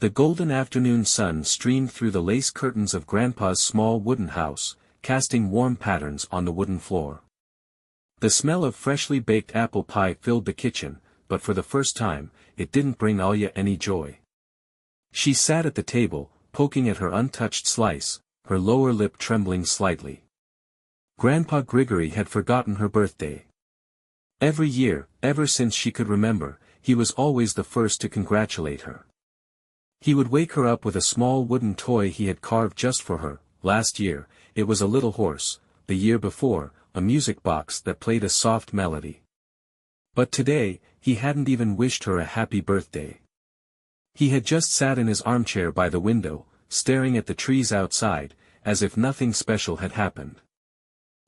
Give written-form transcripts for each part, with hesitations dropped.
The golden afternoon sun streamed through the lace curtains of Grandpa's small wooden house, casting warm patterns on the wooden floor. The smell of freshly baked apple pie filled the kitchen, but for the first time, it didn't bring Alya any joy. She sat at the table, poking at her untouched slice, her lower lip trembling slightly. Grandpa Grigory had forgotten her birthday. Every year, ever since she could remember, he was always the first to congratulate her. He would wake her up with a small wooden toy he had carved just for her. Last year, it was a little horse, the year before, a music box that played a soft melody. But today, he hadn't even wished her a happy birthday. He had just sat in his armchair by the window, staring at the trees outside, as if nothing special had happened.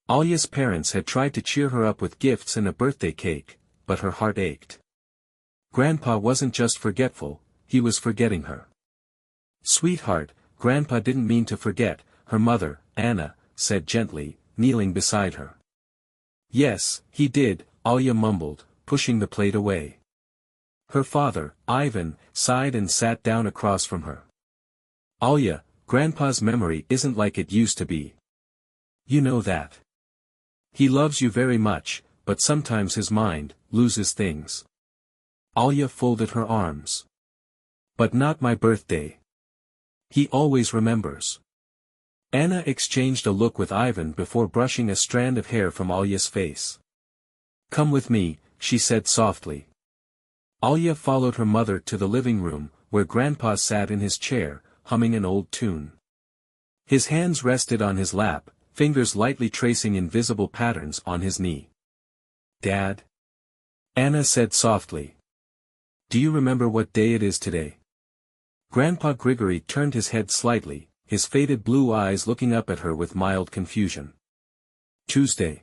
Alya's parents had tried to cheer her up with gifts and a birthday cake, but her heart ached. Grandpa wasn't just forgetful, he was forgetting her. "Sweetheart, Grandpa didn't mean to forget," her mother, Anna, said gently, kneeling beside her. "Yes, he did," Alya mumbled, pushing the plate away. Her father, Ivan, sighed and sat down across from her. "Alya, Grandpa's memory isn't like it used to be. You know that. He loves you very much, but sometimes his mind loses things." Alya folded her arms. "But not my birthday. He always remembers." Anna exchanged a look with Ivan before brushing a strand of hair from Alya's face. "Come with me," she said softly. Alya followed her mother to the living room, where Grandpa sat in his chair, humming an old tune. His hands rested on his lap, fingers lightly tracing invisible patterns on his knee. "Dad?" Anna said softly. "Do you remember what day it is today?" Grandpa Grigory turned his head slightly, his faded blue eyes looking up at her with mild confusion. "Tuesday."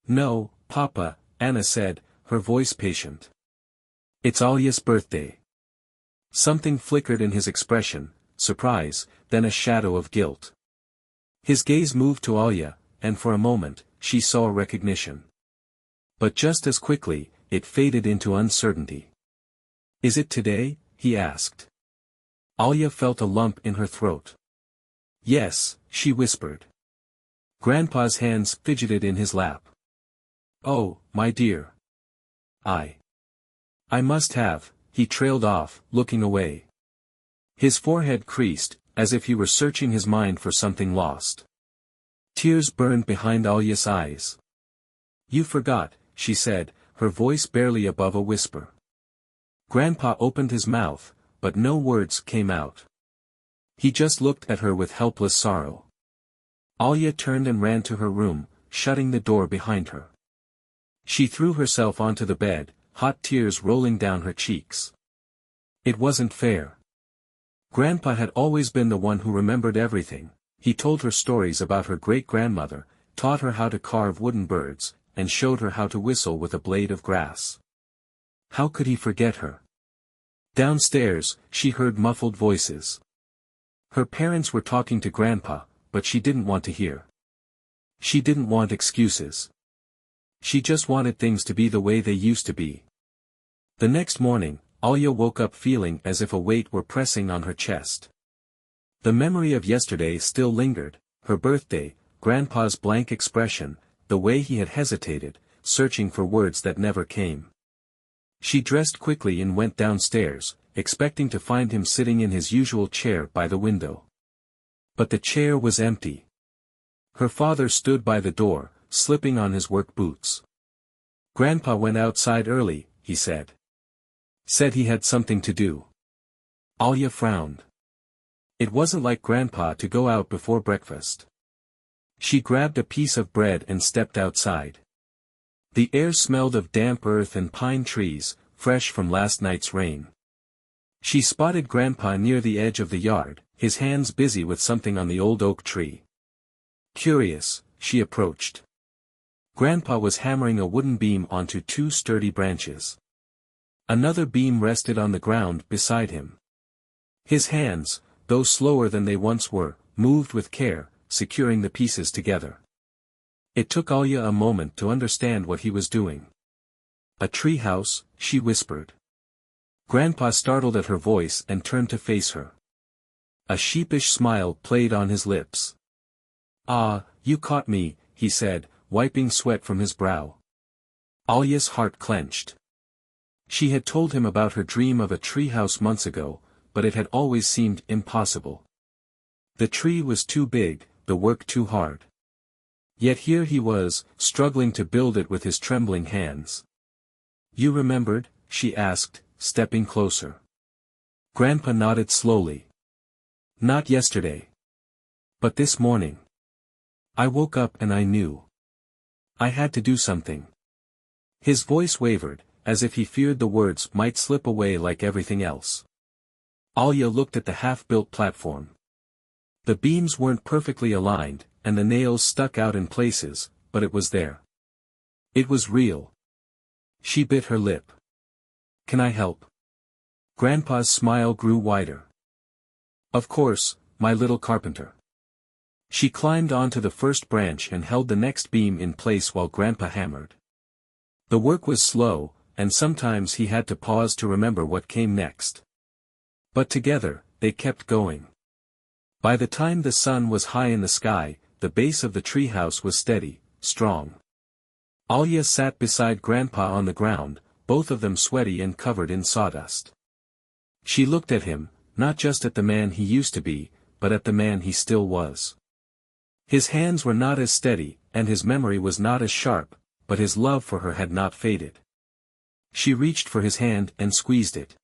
"No, Papa," Anna said, her voice patient. "It's Alya's birthday." Something flickered in his expression, surprise, then a shadow of guilt. His gaze moved to Alya, and for a moment, she saw recognition. But just as quickly, it faded into uncertainty. "Is it today?" he asked. Alya felt a lump in her throat. "Yes," she whispered. Grandpa's hands fidgeted in his lap. "Oh, my dear. I must have," he trailed off, looking away. His forehead creased, as if he were searching his mind for something lost. Tears burned behind Alya's eyes. "You forgot," she said, her voice barely above a whisper. Grandpa opened his mouth, but no words came out. He just looked at her with helpless sorrow. Alya turned and ran to her room, shutting the door behind her. She threw herself onto the bed, hot tears rolling down her cheeks. It wasn't fair. Grandpa had always been the one who remembered everything. He told her stories about her great-grandmother, taught her how to carve wooden birds, and showed her how to whistle with a blade of grass. How could he forget her? Downstairs, she heard muffled voices. Her parents were talking to Grandpa, but she didn't want to hear. She didn't want excuses. She just wanted things to be the way they used to be. The next morning, Alya woke up feeling as if a weight were pressing on her chest. The memory of yesterday still lingered, her birthday, Grandpa's blank expression, the way he had hesitated, searching for words that never came. She dressed quickly and went downstairs, expecting to find him sitting in his usual chair by the window. But the chair was empty. Her father stood by the door, slipping on his work boots. "Grandpa went outside early," he said. "Said he had something to do." Alya frowned. It wasn't like Grandpa to go out before breakfast. She grabbed a piece of bread and stepped outside. The air smelled of damp earth and pine trees, fresh from last night's rain. She spotted Grandpa near the edge of the yard, his hands busy with something on the old oak tree. Curious, she approached. Grandpa was hammering a wooden beam onto two sturdy branches. Another beam rested on the ground beside him. His hands, though slower than they once were, moved with care, securing the pieces together. It took Alya a moment to understand what he was doing. "A tree house," she whispered. Grandpa startled at her voice and turned to face her. A sheepish smile played on his lips. "Ah, you caught me," he said, wiping sweat from his brow. Alya's heart clenched. She had told him about her dream of a treehouse months ago, but it had always seemed impossible. The tree was too big, the work too hard. Yet here he was, struggling to build it with his trembling hands. "You remembered?" she asked, stepping closer. Grandpa nodded slowly. "Not yesterday. But this morning. I woke up and I knew. I had to do something." His voice wavered, as if he feared the words might slip away like everything else. Alya looked at the half-built platform. The beams weren't perfectly aligned, and the nails stuck out in places, but it was there. It was real. She bit her lip. "Can I help?" Grandpa's smile grew wider. "Of course, my little carpenter." She climbed onto the first branch and held the next beam in place while Grandpa hammered. The work was slow, and sometimes he had to pause to remember what came next. But together, they kept going. By the time the sun was high in the sky, the base of the treehouse was steady, strong. Alya sat beside Grandpa on the ground, both of them sweaty and covered in sawdust. She looked at him, not just at the man he used to be, but at the man he still was. His hands were not as steady, and his memory was not as sharp, but his love for her had not faded. She reached for his hand and squeezed it.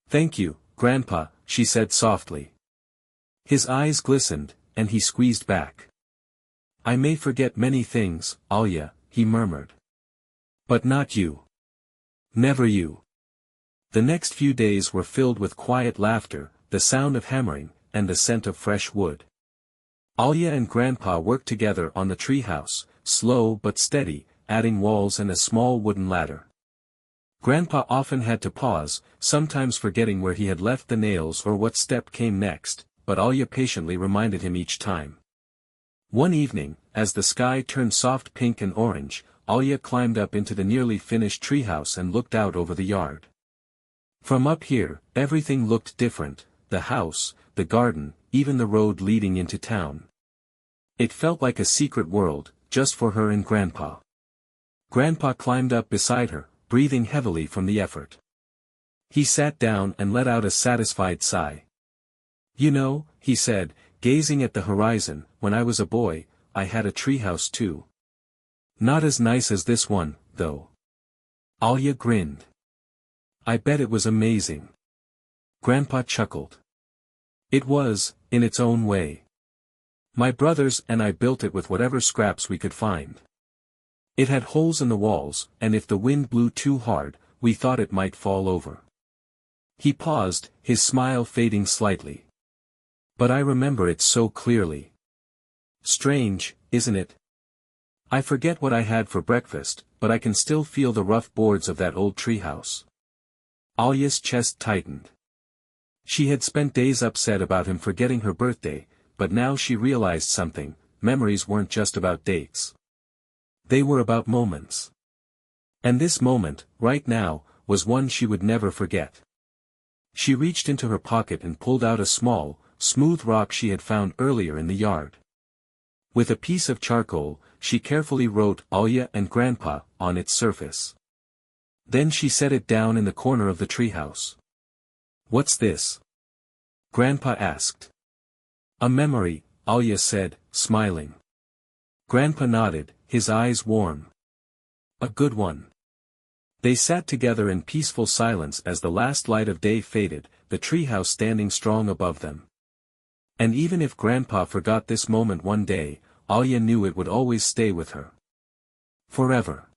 "Thank you, Grandpa," she said softly. His eyes glistened, and he squeezed back. "I may forget many things, Alya," he murmured. "But not you. Never you." The next few days were filled with quiet laughter, the sound of hammering, and the scent of fresh wood. Alya and Grandpa worked together on the treehouse, slow but steady, adding walls and a small wooden ladder. Grandpa often had to pause, sometimes forgetting where he had left the nails or what step came next, but Alya patiently reminded him each time. One evening, as the sky turned soft pink and orange, Alya climbed up into the nearly finished treehouse and looked out over the yard. From up here, everything looked different, the house, the garden, even the road leading into town. It felt like a secret world, just for her and Grandpa. Grandpa climbed up beside her, breathing heavily from the effort. He sat down and let out a satisfied sigh. "You know," he said, gazing at the horizon, "when I was a boy, I had a treehouse too. Not as nice as this one, though." Alya grinned. "I bet it was amazing." Grandpa chuckled. "It was, in its own way. My brothers and I built it with whatever scraps we could find. It had holes in the walls, and if the wind blew too hard, we thought it might fall over." He paused, his smile fading slightly. "But I remember it so clearly. Strange, isn't it? I forget what I had for breakfast, but I can still feel the rough boards of that old treehouse." Alya's chest tightened. She had spent days upset about him forgetting her birthday, but now she realized something: memories weren't just about dates. They were about moments. And this moment, right now, was one she would never forget. She reached into her pocket and pulled out a small, smooth rock she had found earlier in the yard. With a piece of charcoal, she carefully wrote "Alya and Grandpa" on its surface. Then she set it down in the corner of the treehouse. "What's this?" Grandpa asked. "A memory," Alya said, smiling. Grandpa nodded, his eyes warm. "A good one." They sat together in peaceful silence as the last light of day faded, the treehouse standing strong above them. And even if Grandpa forgot this moment one day, Alya knew it would always stay with her. Forever.